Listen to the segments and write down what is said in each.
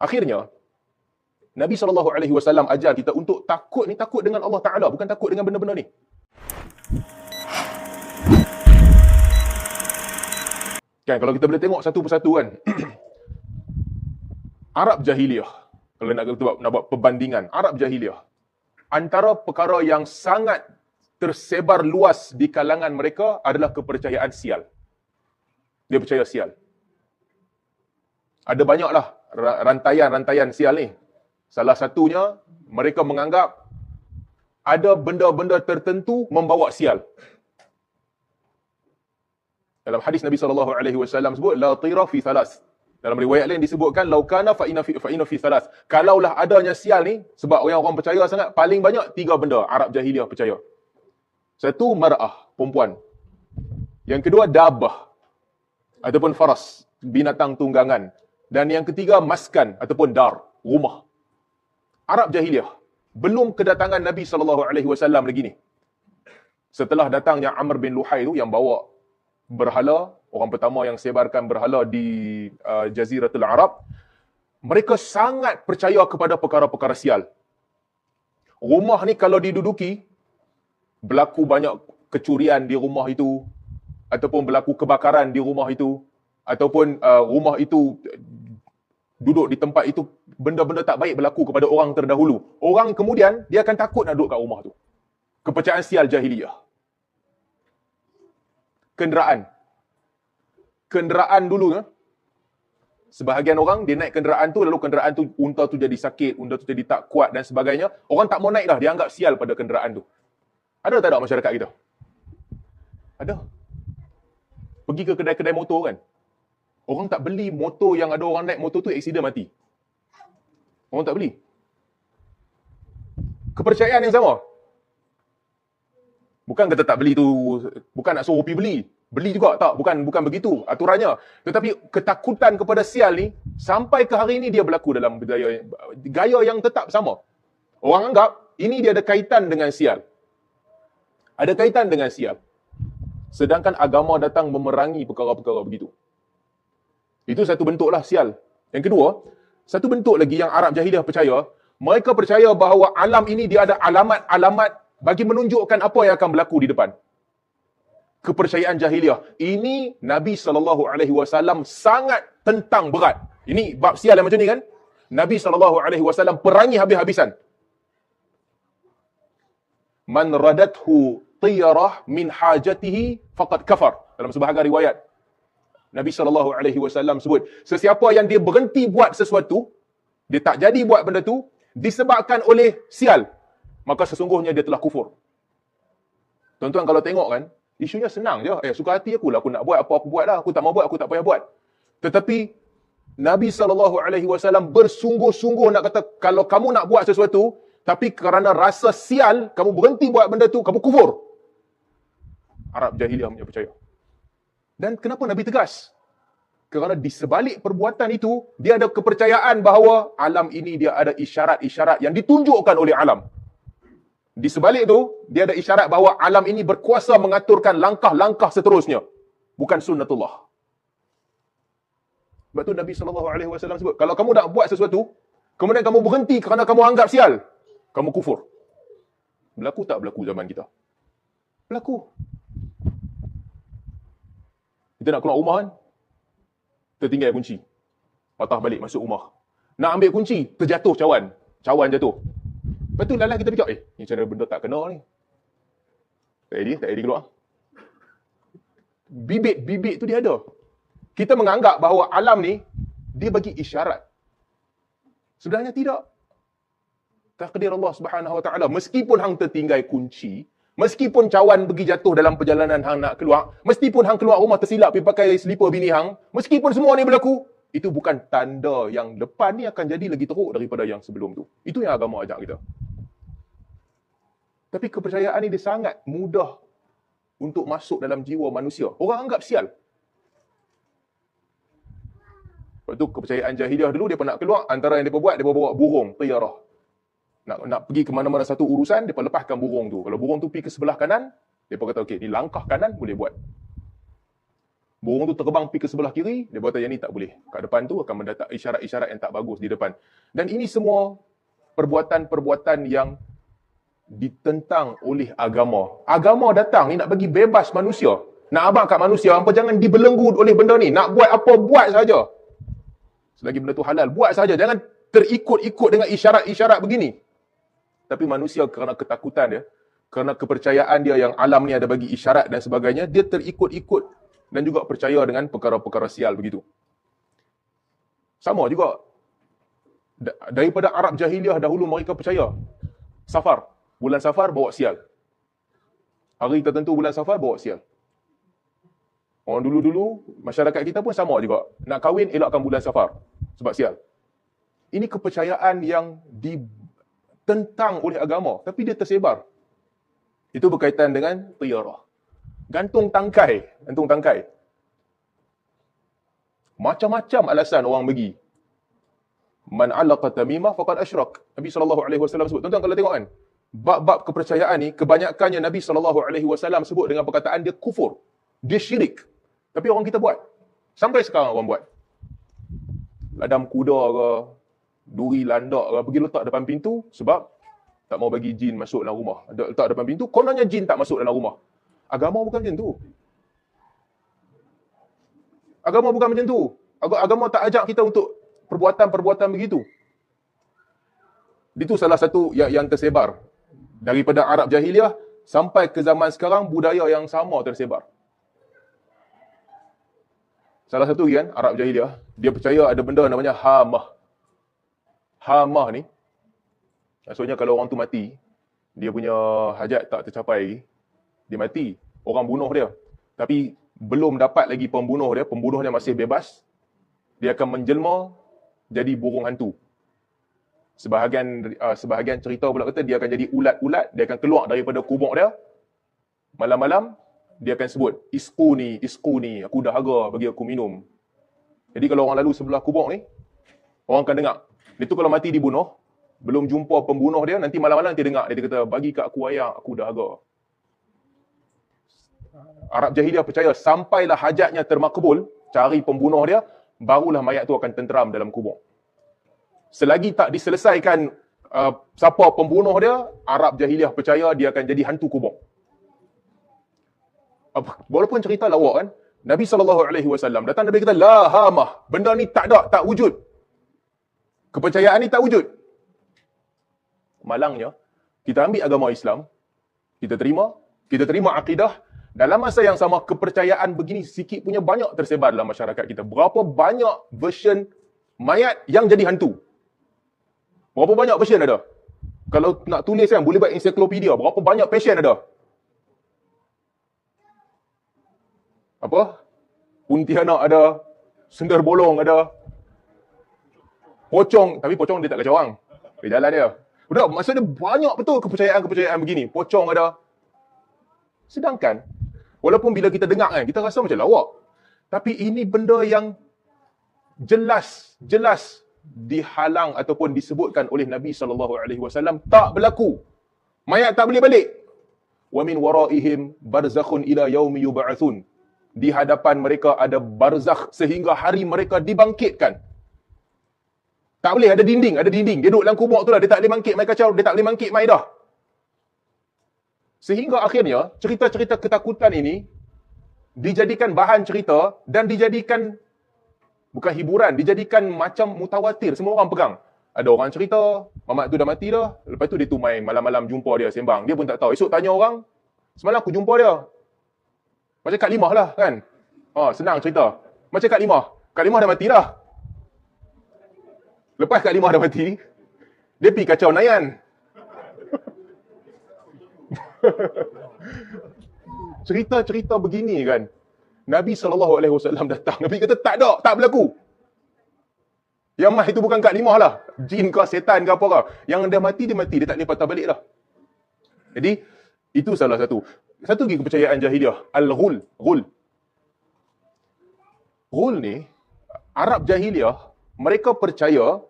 Akhirnya, Nabi SAW ajar kita untuk takut ni, takut dengan Allah Ta'ala, bukan takut dengan benda-benda ni. Kan, kalau kita boleh tengok satu persatu kan, Arab Jahiliyah, kalau nak buat perbandingan, Arab Jahiliyah, antara perkara yang sangat tersebar luas di kalangan mereka adalah kepercayaan sial. Dia percaya sial. Ada banyaklah rantaian-rantaian sial ni. Salah satunya, mereka menganggap ada benda-benda tertentu membawa sial. Dalam hadis Nabi SAW sebut, la tira fi thalas. Dalam riwayat lain disebutkan, laukana fa inna fi thalas. Kalaulah adanya sial ni, sebab orang percaya sangat, paling banyak 3 benda Arab Jahiliyah percaya. Satu, mar'ah, perempuan. Yang kedua, dabah, ataupun faras, binatang tunggangan. Dan yang ketiga, maskan, ataupun dar, rumah. Arab Jahiliyah, belum kedatangan Nabi SAW lagi ni. Setelah datangnya Amr bin Luhai tu, yang bawa berhala, orang pertama yang sebarkan berhala di Jaziratul Arab, mereka sangat percaya kepada perkara-perkara sial. Rumah ni kalau diduduki, berlaku banyak kecurian di rumah itu, ataupun berlaku kebakaran di rumah itu, ataupun rumah itu duduk di tempat itu, benda-benda tak baik berlaku kepada orang terdahulu. Orang kemudian, dia akan takut nak duduk kat rumah tu. Kepercayaan sial Jahiliyah. Kenderaan dulu, sebahagian orang, dia naik kenderaan tu, lalu kenderaan tu, unta tu jadi sakit, unta tu jadi tak kuat dan sebagainya. Orang tak mau naik dah, dia anggap sial pada kenderaan tu. Ada tak ada masyarakat kita? Ada. Pergi ke kedai-kedai motor kan, orang tak beli motor yang ada orang naik motor tu aksiden mati. Orang tak beli. Kepercayaan yang sama. Bukan kata tak beli tu, bukan nak suruh pergi beli. Beli juga, tak. Bukan begitu aturannya. Tetapi ketakutan kepada sial ni, sampai ke hari ini dia berlaku dalam gaya yang tetap sama. Orang anggap, ini dia ada kaitan dengan sial. Ada kaitan dengan sial. Sedangkan agama datang memerangi perkara-perkara begitu. Itu satu bentuklah sial. Yang kedua, satu bentuk lagi yang Arab Jahiliyah percaya, mereka percaya bahawa alam ini dia ada alamat-alamat bagi menunjukkan apa yang akan berlaku di depan. Kepercayaan Jahiliyah. Ini Nabi SAW sangat tentang berat. Ini bab sial yang macam ni kan? Nabi SAW perangi habis-habisan. Man radathu tiyarah min hajatihi faqad kafar. Dalam sebahagian riwayat, Nabi SAW sebut, sesiapa yang dia berhenti buat sesuatu, dia tak jadi buat benda tu, disebabkan oleh sial, maka sesungguhnya dia telah kufur. Tuan-tuan kalau tengok kan, isunya senang je. Suka hati aku lah, aku nak buat apa aku buat lah. Aku tak mau buat, aku tak payah buat. Tetapi, Nabi SAW bersungguh-sungguh nak kata, kalau kamu nak buat sesuatu, tapi kerana rasa sial, kamu berhenti buat benda tu, kamu kufur. Arab Jahiliyah punya percaya. Dan kenapa Nabi tegas? Kerana di sebalik perbuatan itu, dia ada kepercayaan bahawa alam ini dia ada isyarat-isyarat yang ditunjukkan oleh alam. Di sebalik itu, dia ada isyarat bahawa alam ini berkuasa mengaturkan langkah-langkah seterusnya. Bukan sunnatullah. Sebab tu Nabi SAW sebut, kalau kamu nak buat sesuatu, kemudian kamu berhenti kerana kamu anggap sial, kamu kufur. Berlaku tak berlaku zaman kita? Berlaku. Kita nak keluar rumah kan, tertinggal kunci. Patah balik masuk rumah. Nak ambil kunci, terjatuh cawan. Cawan jatuh. Lepas tu lalang kita fikir, ni macam mana benda tak kena ni. Tak ready keluar. Bibit tu dia ada. Kita menganggap bahawa alam ni, dia bagi isyarat. Sebenarnya tidak. Takdir Allah Subhanahu Wa Taala. Meskipun hang tertinggal kunci, meskipun cawan pergi jatuh dalam perjalanan hang nak keluar, meskipun hang keluar rumah tersilap pergi pakai selipar bini hang, meskipun semua ni berlaku, itu bukan tanda yang depan ni akan jadi lagi teruk daripada yang sebelum tu. Itu yang agama ajak kita. Tapi kepercayaan ni dia sangat mudah untuk masuk dalam jiwa manusia. Orang anggap sial. Lepas tu kepercayaan Jahiliyah dulu, dia nak keluar, antara yang dia buat, dia bawa burung, tiyarah. Nak pergi ke mana-mana satu urusan, dia lepaskan burung tu. Kalau burung tu pergi ke sebelah kanan, dia kata, okey, ni langkah kanan boleh buat. Burung tu terbang pergi ke sebelah kiri, dia berkata yang ni tak boleh. Kat depan tu akan mendapat isyarat-isyarat yang tak bagus di depan. Dan ini semua perbuatan-perbuatan yang ditentang oleh agama. Agama datang ni nak bagi bebas manusia. Nak abang kat manusia, hampa jangan dibelenggu oleh benda ni. Nak buat apa, buat saja. Selagi benda tu halal, buat saja. Jangan terikut-ikut dengan isyarat-isyarat begini. Tapi manusia kerana ketakutan dia, kerana kepercayaan dia yang alam ni ada bagi isyarat dan sebagainya, dia terikut-ikut dan juga percaya dengan perkara-perkara sial begitu. Sama juga. Daripada Arab Jahiliah dahulu mereka percaya. Safar. Bulan Safar bawa sial. Hari tertentu bulan Safar bawa sial. Orang dulu-dulu, masyarakat kita pun sama juga. Nak kahwin, elakkan bulan Safar. Sebab sial. Ini kepercayaan yang ditentang oleh agama. Tapi dia tersebar. Itu berkaitan dengan tiarah. Gantung tangkai. Gantung tangkai. Macam-macam alasan orang bagi. Man alaqa tamimah faqad asyrak. Nabi SAW sebut. Tuan-tuan kalau tengok kan, bab-bab kepercayaan ni, kebanyakannya Nabi SAW sebut dengan perkataan dia kufur. Dia syirik. Tapi orang kita buat. Sampai sekarang orang buat. Ladam kuda ke, duri landak ke, pergi letak depan pintu sebab tak mau bagi jin masuk dalam rumah. Letak depan pintu, kononnya jin tak masuk dalam rumah. Agama bukan macam tu. Agama bukan macam tu. Agama tak ajak kita untuk perbuatan-perbuatan begitu. Itu salah satu yang tersebar. Daripada Arab Jahiliah sampai ke zaman sekarang, budaya yang sama tersebar. Salah satu kan, Arab Jahiliah, dia percaya ada benda namanya hamah. Hamah ni, maksudnya kalau orang tu mati, dia punya hajat tak tercapai, dia mati. Orang bunuh dia. Tapi belum dapat lagi pembunuh dia masih bebas, dia akan menjelma jadi burung hantu. Sebahagian cerita pula kata dia akan jadi ulat-ulat, dia akan keluar daripada kubur dia. Malam-malam dia akan sebut, isquni, aku dahaga, bagi aku minum. Jadi kalau orang lalu sebelah kubur ni, orang akan dengar. Dia tu kalau mati dibunuh, belum jumpa pembunuh dia, nanti malam-malam dia dengar. Dia kata, bagi kat aku air, aku dahaga. Arab Jahiliah percaya, sampailah hajatnya termakbul, cari pembunuh dia, barulah mayat tu akan tenteram dalam kubur. Selagi tak diselesaikan siapa pembunuh dia, Arab Jahiliah percaya dia akan jadi hantu kubur. Walaupun cerita lawak kan, Nabi SAW datang, Nabi kata, la hamah, benda ni tak ada, tak wujud. Kepercayaan ni tak wujud. Malangnya, kita ambil agama Islam, kita terima akidah, dalam masa yang sama, kepercayaan begini sikit punya banyak tersebar dalam masyarakat kita. Berapa banyak version mayat yang jadi hantu? Berapa banyak version ada? Kalau nak tulis kan, boleh buat ensiklopedia. Berapa banyak passion ada? Apa? Pontianak ada, sender bolong ada, pocong, tapi pocong dia tak kacau orang. Dia jalan dia. Udah, maksudnya banyak betul kepercayaan-kepercayaan begini. Pocong ada. Sedangkan, walaupun bila kita dengar kan, kita rasa macam lawak. Tapi ini benda yang jelas dihalang ataupun disebutkan oleh Nabi SAW tak berlaku. Mayat tak boleh balik. Wa min waraihim barzakhun ila yaumi yub'atsun. Di hadapan mereka ada barzakh sehingga hari mereka dibangkitkan. Tak boleh, ada dinding. Dia duduk dalam kubur tu lah, dia tak boleh bangkit mai kacau, dia tak boleh bangkit mai dah. Sehingga akhirnya cerita-cerita ketakutan ini dijadikan bahan cerita dan dijadikan bukan hiburan, dijadikan macam mutawatir, semua orang pegang. Ada orang cerita, mamat tu dah mati dah, lepas tu dia tu main malam-malam jumpa dia sembang. Dia pun tak tahu. Esok tanya orang, semalam aku jumpa dia. Macam Kak Limah lah kan. Senang cerita. Macam Kak Limah. Kak Limah dah mati dah. Lepas Kak Limah dah mati, dia pergi kacau Nayan. Cerita-cerita begini kan. Nabi SAW datang. Nabi kata tak ada, tak berlaku. Yang mah itu bukan Kak Limah lah. Jin ke setan ke apa ke. Yang dah mati, dia tak boleh patah balik dah. Jadi, itu salah satu. Satu lagi kepercayaan jahiliah. Al-Ghul. Ghul ni, Arab Jahiliah, mereka percaya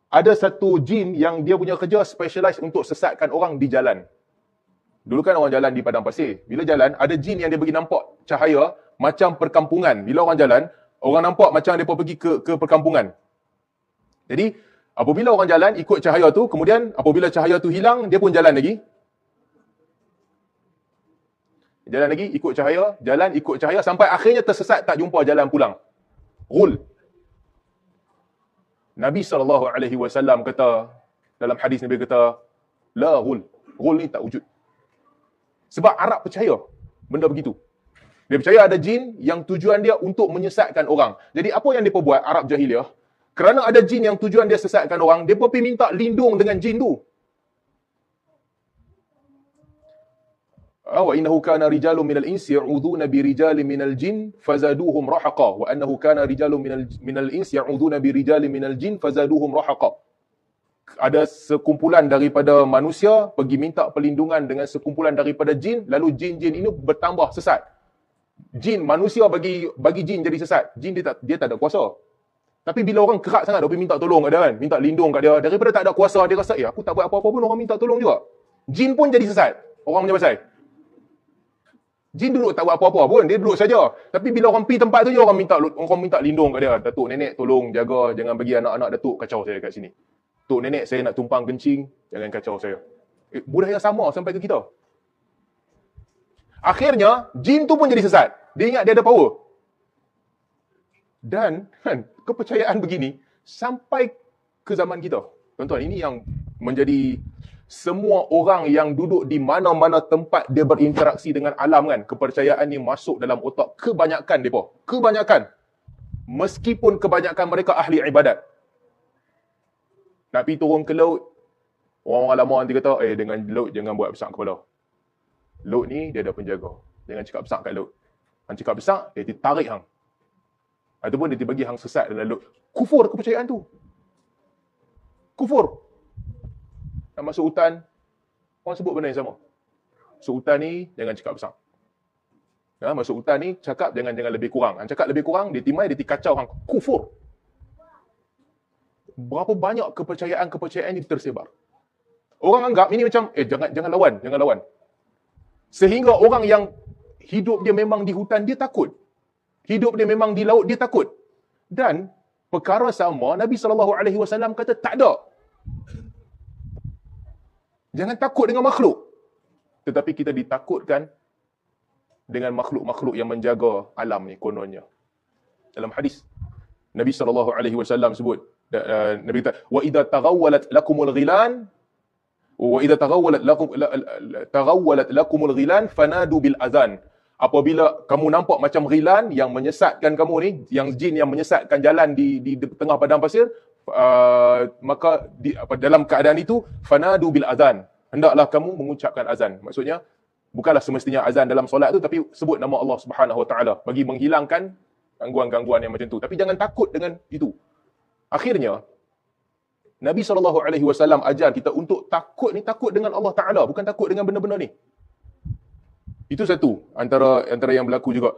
ada satu jin yang dia punya kerja specialize untuk sesatkan orang di jalan. Dulu kan orang jalan di padang pasir. Bila jalan, ada jin yang dia bagi nampak cahaya, macam perkampungan. Bila orang jalan, orang nampak macam mereka pergi ke perkampungan. Jadi, apabila orang jalan ikut cahaya tu, kemudian apabila cahaya tu hilang, dia pun jalan lagi. Jalan lagi, ikut cahaya, sampai akhirnya tersesat, tak jumpa jalan pulang. Ghul. Nabi SAW kata, dalam hadis Nabi kata, la ghul. Ghul ni tak wujud. Sebab Arab percaya benda begitu. Dia percaya ada jin yang tujuan dia untuk menyesatkan orang. Jadi apa yang mereka buat, Arab jahiliah, kerana ada jin yang tujuan dia sesatkan orang, mereka pergi minta lindung dengan jin tu. Wa innahu kana rijalun minal insi ya'udhuna bi rijalin minal jin fazaduhum rahaqa wa annahu kana rijalun minal insi ya'udhuna bi rijalin minal jin fazaduhum rahaqa. Ada sekumpulan daripada manusia pergi minta perlindungan dengan sekumpulan daripada jin, lalu jin-jin ini bertambah sesat. Jin manusia bagi jin jadi sesat. Jin dia tak ada kuasa. Tapi bila orang kerak sangat dia pergi minta tolong kat dia kan, minta lindung kat dia, daripada tak ada kuasa dia rasa aku tak buat apa-apa pun orang minta tolong juga. Jin pun jadi sesat. Orang punya pasal. Jin duduk tak buat apa-apa pun, dia duduk saja. Tapi bila orang pergi tempat tu je orang minta lindung kat dia. Datuk nenek tolong jaga, jangan bagi anak-anak datuk kacau saya kat sini. Tok nenek saya nak tumpang kencing, jangan kacau saya. Budaya sama sampai ke kita. Akhirnya, jin tu pun jadi sesat. Dia ingat dia ada power. Dan kepercayaan begini sampai ke zaman kita. Tuan-tuan, ini yang menjadi semua orang yang duduk di mana-mana tempat dia berinteraksi dengan alam kan, kepercayaan ni masuk dalam otak kebanyakan mereka. Kebanyakan. Meskipun kebanyakan mereka ahli ibadat. Nak pergi turun ke laut, orang-orang lama nanti kata, dengan laut jangan buat besar kepala. Laut ni dia ada penjaga. Jangan cakap besar kat laut. Hang cakap besar, dia tarik hang. Ataupun dia bagi hang sesat dalam laut. Kufur kepercayaan tu. Kufur. Nak masuk hutan, orang sebut benda yang sama. Masuk hutan ni, jangan cakap besar. Masuk hutan ni, cakap jangan lebih kurang. Hang cakap lebih kurang, dia timai, dia kacau hang. Kufur. Berapa banyak kepercayaan ini tersebar. Orang anggap ini macam, jangan lawan. Sehingga orang yang hidup dia memang di hutan, dia takut. Hidup dia memang di laut, dia takut. Dan perkara sama, Nabi SAW kata, tak ada. Jangan takut dengan makhluk. Tetapi kita ditakutkan dengan makhluk-makhluk yang menjaga alam ni kononnya. Dalam hadis, Nabi SAW sebut, Nabi kata, wa idza taghawwalat lakumul ghilan fanadu bil azan. Apabila kamu nampak macam ghilan yang menyesatkan kamu ni, yang jin yang menyesatkan jalan di tengah padang pasir, maka dalam keadaan itu fanadu bil azan. Hendaklah kamu mengucapkan azan. Maksudnya bukanlah semestinya azan dalam solat tu, tapi sebut nama Allah Subhanahu Wa Taala bagi menghilangkan gangguan-gangguan yang macam tu. Tapi jangan takut dengan itu. Akhirnya, Nabi SAW ajar kita untuk takut dengan Allah Ta'ala, bukan takut dengan benda-benda ni. Itu satu antara yang berlaku juga.